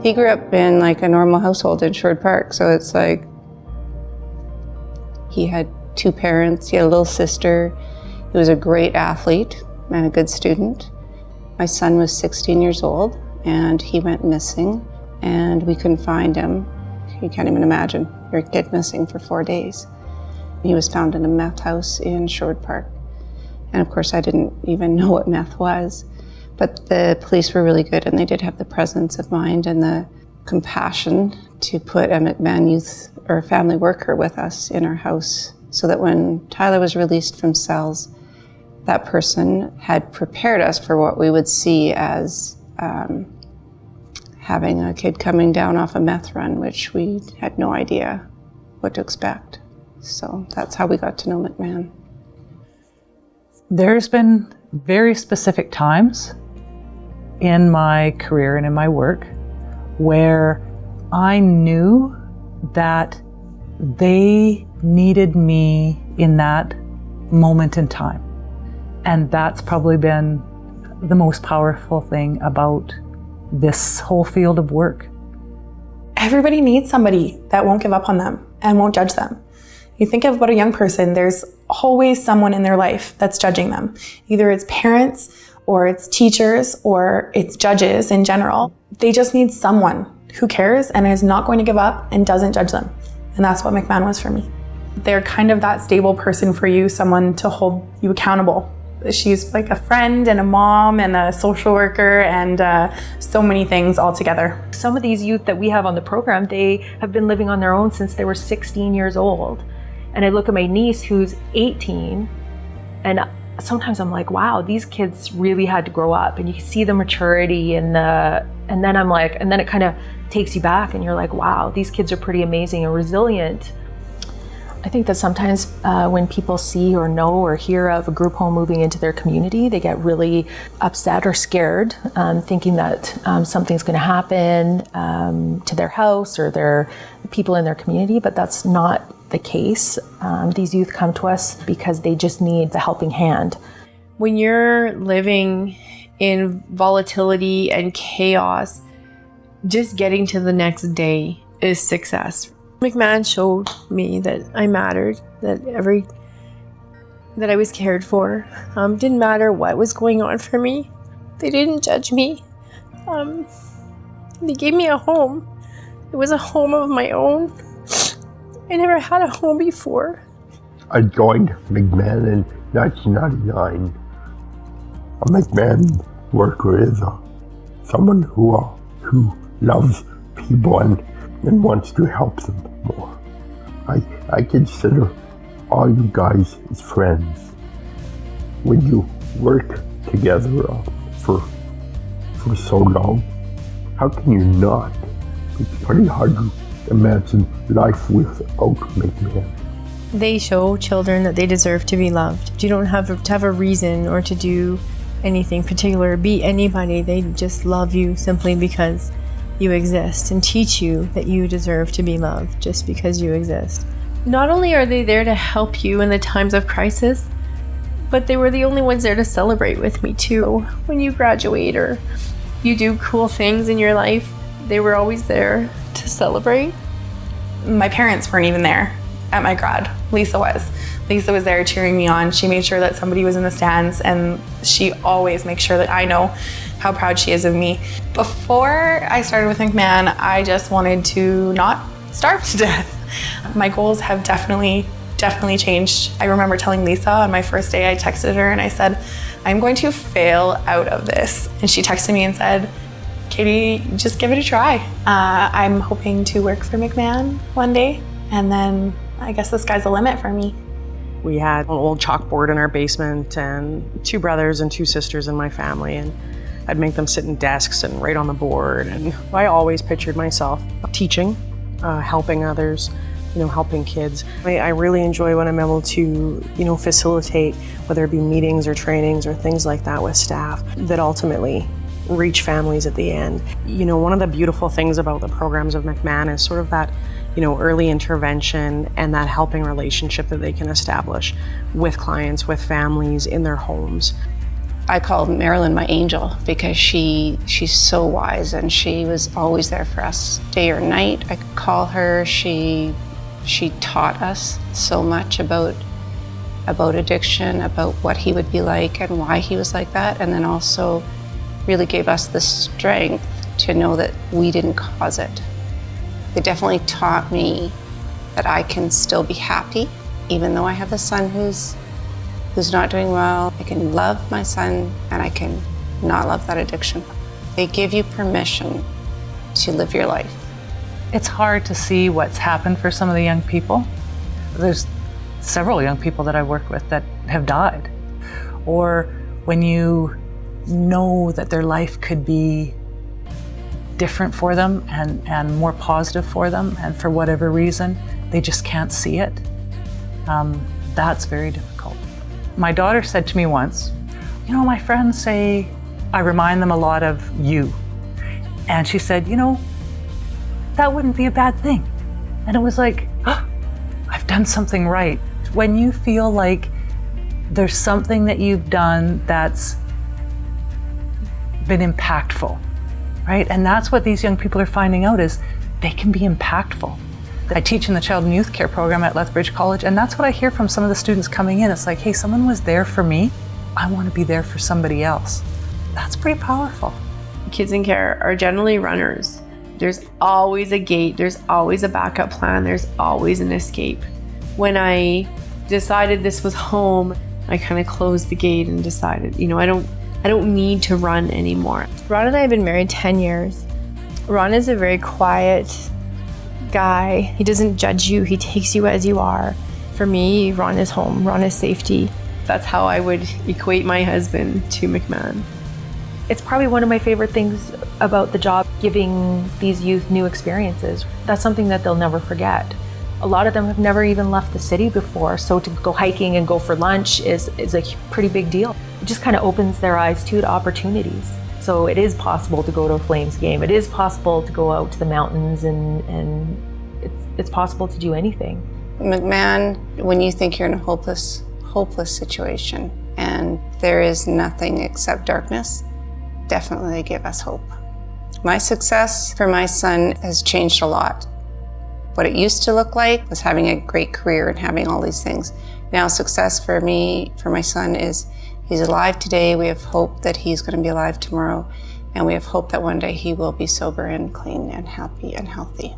He grew up in like a normal household in Sherwood Park, so it's like he had 2 parents, he had a little sister. He was a great athlete and a good student. My son was 16 years old and he went missing and we couldn't find him. You can't even imagine your kid missing for 4 days. He was found in a meth house in Sherwood Park. And of course I didn't even know what meth was. But the police were really good and they did have the presence of mind and the compassion to put a Mcman youth or family worker with us in our house so that when Tyler was released from cells, that person had prepared us for what we would see as having a kid coming down off a meth run, which we had no idea what to expect. So that's how we got to know Mcman. There's been very specific times in my career and in my work where I knew that they needed me in that moment in time. And that's probably been the most powerful thing about this whole field of work. Everybody needs somebody that won't give up on them and won't judge them. You think about a young person, there's always someone in their life that's judging them. Either it's parents or it's teachers or it's judges in general. They just need someone who cares and is not going to give up and doesn't judge them. And that's what Mcman was for me. They're kind of that stable person for you, someone to hold you accountable. She's like a friend and a mom and a social worker and so many things all together. Some of these youth that we have on the program, they have been living on their own since they were 16 years old. And I look at my niece who's 18 and sometimes I'm like, wow, these kids really had to grow up, and you see the maturity and then I'm like, and then it kind of takes you back and you're like, wow, these kids are pretty amazing and resilient. I think that sometimes when people see or know or hear of a group home moving into their community, they get really upset or scared, thinking that something's going to happen to their house or their people in their community, but that's not the case. These youth come to us because they just need the helping hand. When you're living in volatility and chaos, just getting to the next day is success. Mcman showed me that I mattered, that I was cared for. Didn't matter what was going on for me. They didn't judge me. They gave me a home. It was a home of my own. I never had a home before. I joined Mcman in 1999. A Mcman worker is someone who loves people and wants to help them more. I consider all you guys as friends. When you work together for so long, how can you not? It's pretty hard to imagine life without Mcman. They show children that they deserve to be loved. You don't have to have a reason or to do anything particular, be anybody. They just love you simply because you exist and teach you that you deserve to be loved just because you exist. Not only are they there to help you in the times of crisis, but they were the only ones there to celebrate with me too. When you graduate or you do cool things in your life, they were always there to celebrate. My parents weren't even there at my grad. Lisa was. Lisa was there cheering me on. She made sure that somebody was in the stands, and she always makes sure that I know how proud she is of me. Before I started with Mcman, I just wanted to not starve to death. My goals have definitely changed. I remember telling Lisa on my first day, I texted her and I said, I'm going to fail out of this. And she texted me and said, Katie, just give it a try. I'm hoping to work for Mcman one day, and then I guess the sky's the limit for me. We had an old chalkboard in our basement and 2 brothers and 2 sisters in my family, and I'd make them sit in desks and write on the board. And I always pictured myself teaching, helping others, helping kids. I really enjoy when I'm able to, facilitate, whether it be meetings or trainings or things like that with staff that ultimately reach families at the end. One of the beautiful things about the programs of Mcman is sort of that, early intervention and that helping relationship that they can establish with clients, with families, in their homes. I call Marilyn my angel because she's so wise and she was always there for us day or night. I could call her. She taught us so much about addiction, about what he would be like and why he was like that, and then also really gave us the strength to know that we didn't cause it. They definitely taught me that I can still be happy, even though I have a son who's not doing well. I can love my son and I can not love that addiction. They give you permission to live your life. It's hard to see what's happened for some of the young people. There's several young people that I work with that have died. Or when you know that their life could be different for them and more positive for them, and for whatever reason, they just can't see it. That's very difficult. My daughter said to me once, you know, my friends say I remind them a lot of you. And she said, you know, that wouldn't be a bad thing. And it was like, oh, I've done something right. When you feel like there's something that you've done that's been impactful, right? And that's what these young people are finding out, is they can be impactful. I teach in the Child and Youth Care program at Lethbridge College, and that's what I hear from some of the students coming in. It's like, hey, someone was there for me. I want to be there for somebody else. That's pretty powerful. Kids in care are generally runners. There's always a gate, there's always a backup plan, there's always an escape. When I decided this was home, I kind of closed the gate and decided, you know, I don't need to run anymore. Ron and I have been married 10 years. Ron is a very quiet guy. He doesn't judge you, he takes you as you are. For me, Ron is home, Ron is safety. That's how I would equate my husband to Mcman. It's probably one of my favorite things about the job, giving these youth new experiences. That's something that they'll never forget. A lot of them have never even left the city before, so to go hiking and go for lunch is a pretty big deal. It just kind of opens their eyes too to opportunities. So it is possible to go to a Flames game. It is possible to go out to the mountains, and it's possible to do anything. Mcman, when you think you're in a hopeless situation and there is nothing except darkness, definitely they give us hope. My success for my son has changed a lot. What it used to look like was having a great career and having all these things. Now success for me, for my son, is he's alive today. We have hope that he's going to be alive tomorrow. And we have hope that one day he will be sober and clean and happy and healthy.